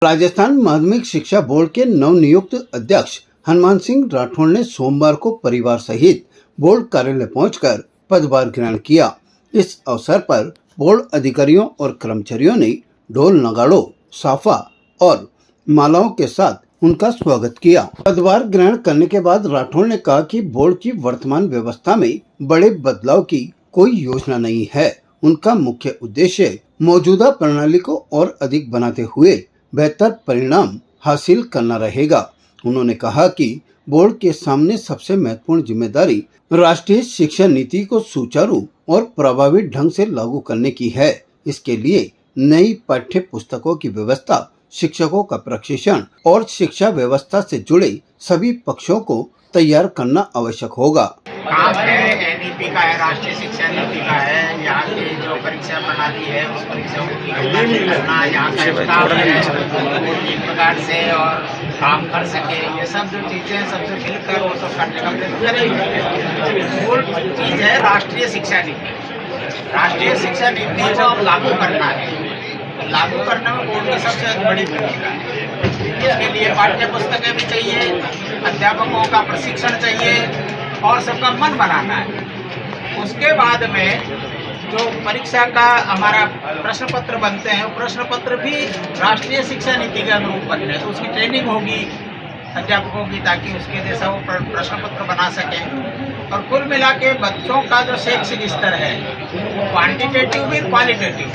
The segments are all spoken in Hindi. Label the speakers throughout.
Speaker 1: राजस्थान माध्यमिक शिक्षा बोर्ड के नवनियुक्त अध्यक्ष हनुमान सिंह राठौड़ ने सोमवार को परिवार सहित बोर्ड कार्यालय पहुंचकर पदभार ग्रहण किया। इस अवसर पर बोर्ड अधिकारियों और कर्मचारियों ने ढोल नगाड़ों, साफा और मालाओं के साथ उनका स्वागत किया। पदभार ग्रहण करने के बाद राठौड़ ने कहा कि बोर्ड की वर्तमान व्यवस्था में बड़े बदलाव की कोई योजना नहीं है। उनका मुख्य उद्देश्य मौजूदा प्रणाली को और अधिक बनाते हुए बेहतर परिणाम हासिल करना रहेगा। उन्होंने कहा कि बोर्ड के सामने सबसे महत्वपूर्ण जिम्मेदारी राष्ट्रीय शिक्षा नीति को सुचारू और प्रभावी ढंग से लागू करने की है। इसके लिए नई पाठ्य पुस्तकों की व्यवस्था, शिक्षकों का प्रशिक्षण और शिक्षा व्यवस्था से जुड़े सभी पक्षों को तैयार करना आवश्यक होगा।
Speaker 2: काम है एनईपी का है, राष्ट्रीय शिक्षा नीति का है। यहाँ की जो परीक्षा प्रणाली है उस परीक्षाओं की गणना करना, यहाँ का स्टाफ है एक प्रकार से और काम कर सके, ये सब जो चीजें सबसे मिलकर वो सब करने का प्रयत्न करेंगे। मूल चीज है राष्ट्रीय शिक्षा नीति। राष्ट्रीय शिक्षा नीति को अब लागू करना है। लागू करने में बोर्ड की सबसे बड़ी भूमिका है। इसके लिए पाठ्य पुस्तकें भी चाहिए, अध्यापकों का प्रशिक्षण चाहिए और सबका मन बनाना है। उसके बाद में जो परीक्षा का हमारा प्रश्न पत्र बनते हैं, वो प्रश्न पत्र भी राष्ट्रीय शिक्षा नीति के अनुरूप बनते हैं। तो उसकी ट्रेनिंग होगी अध्यापकों की, ताकि उसके जैसा वो प्रश्न पत्र बना सकें। और कुल मिला के बच्चों का जो शैक्षिक स्तर है वो क्वांटिटेटिव भी क्वालिटेटिव,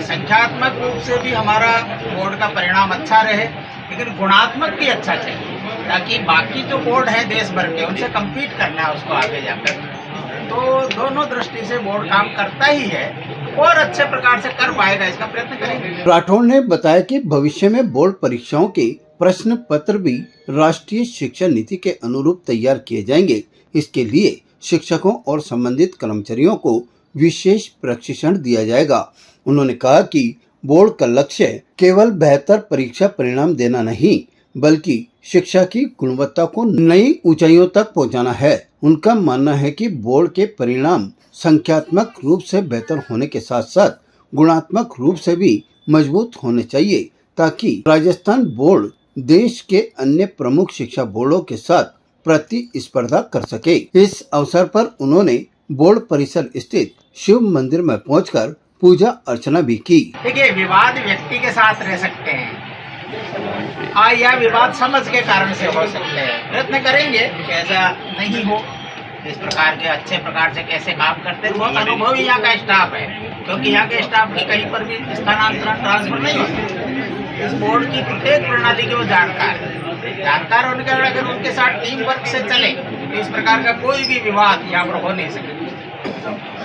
Speaker 2: संख्यात्मक रूप से भी हमारा बोर्ड का परिणाम अच्छा रहे, लेकिन गुणात्मक भी अच्छा चाहिए, ताकि बाकी जो बोर्ड है देश भर के उनसे कम्पीट करना है उसको आगे जाकर। तो दोनों दृष्टि से बोर्ड काम करता ही है और अच्छे प्रकार से कर पाएगा, इसका प्रयत्न करेंगे।
Speaker 1: राठौड़ ने बताया कि भविष्य में बोर्ड परीक्षाओं के प्रश्न पत्र भी राष्ट्रीय शिक्षा नीति के अनुरूप तैयार किए जाएंगे। इसके लिए शिक्षकों और संबंधित कर्मचारियों को विशेष प्रशिक्षण दिया जाएगा। उन्होंने कहा कि बोर्ड का लक्ष्य केवल बेहतर परीक्षा परिणाम देना नहीं, बल्कि शिक्षा की गुणवत्ता को नई ऊंचाइयों तक पहुंचाना है। उनका मानना है कि बोर्ड के परिणाम संख्यात्मक रूप से बेहतर होने के साथ साथ गुणात्मक रूप से भी मजबूत होने चाहिए, ताकि राजस्थान बोर्ड देश के अन्य प्रमुख शिक्षा बोर्डों के साथ प्रतिस्पर्धा कर सके। इस अवसर पर उन्होंने बोर्ड परिसर स्थित शिव मंदिर में पहुंचकर पूजा अर्चना भी की।
Speaker 2: देखिए, विवाद व्यक्ति के साथ रह सकते हैं या विवाद समझ के कारण से हो सकते हैं। प्रयत्न करेंगे कि ऐसा नहीं हो। इस प्रकार के अच्छे प्रकार से कैसे काम करते हैं, बहुत अनुभवी यहाँ का स्टाफ है, क्योंकि यहाँ के स्टाफ की कहीं पर भी स्थानांतरण ट्रांसफर नहीं होती। इस बोर्ड की प्रत्येक प्रणाली के वो जानकार होने के, अगर उनके साथ टीम वर्क से चले तो इस प्रकार का कोई भी विवाद यहाँ पर हो नहीं सके।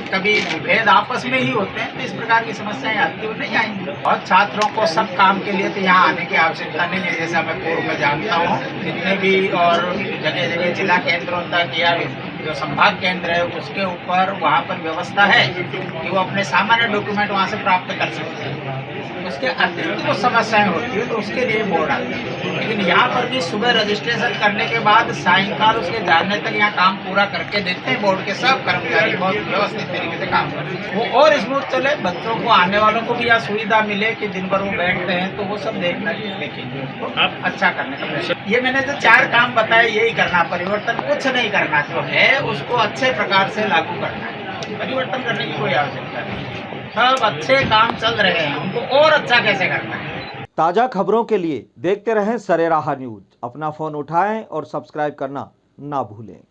Speaker 2: कभी भेद आपस में ही होते हैं, तो इस प्रकार की समस्याएं आती हुई नहीं आएंगी। और छात्रों को सब काम के लिए तो यहाँ आने की आवश्यकता नहीं है। जैसा मैं पूर्व में जानता हूँ, जितने भी और जगह जगह जिला केंद्रों तक या जो संभाग केंद्र है उसके ऊपर वहाँ पर व्यवस्था है कि वो अपने सामान्य डॉक्यूमेंट वहाँ से प्राप्त कर सकते हैं। उसके अतिरिक्त जो समस्याएं होती है तो उसके लिए बोर्ड आती है। लेकिन यहाँ पर भी सुबह रजिस्ट्रेशन करने के बाद सायंकाल उसके जाने तक यहाँ काम पूरा करके देते हैं। बोर्ड के सब कर्मचारी बहुत व्यवस्थित तरीके से काम करते हैं, वो और स्मूथ चले, बच्चों को आने वालों को भी यहाँ सुविधा मिले कि दिन भर वो बैठते हैं, तो वो सब देखेंगे उसको अच्छा करने का। ये मैंने जो 4 काम बताए यही करना, परिवर्तन कुछ नहीं करना, जो है उसको अच्छे प्रकार से लागू करना है। परिवर्तन करने की कोई आवश्यकता नहीं। सब अच्छे काम चल रहे हैं, उनको और अच्छा कैसे करना है।
Speaker 3: ताज़ा खबरों के लिए देखते रहें सरेराह न्यूज। अपना फ़ोन उठाएं और सब्सक्राइब करना ना भूलें।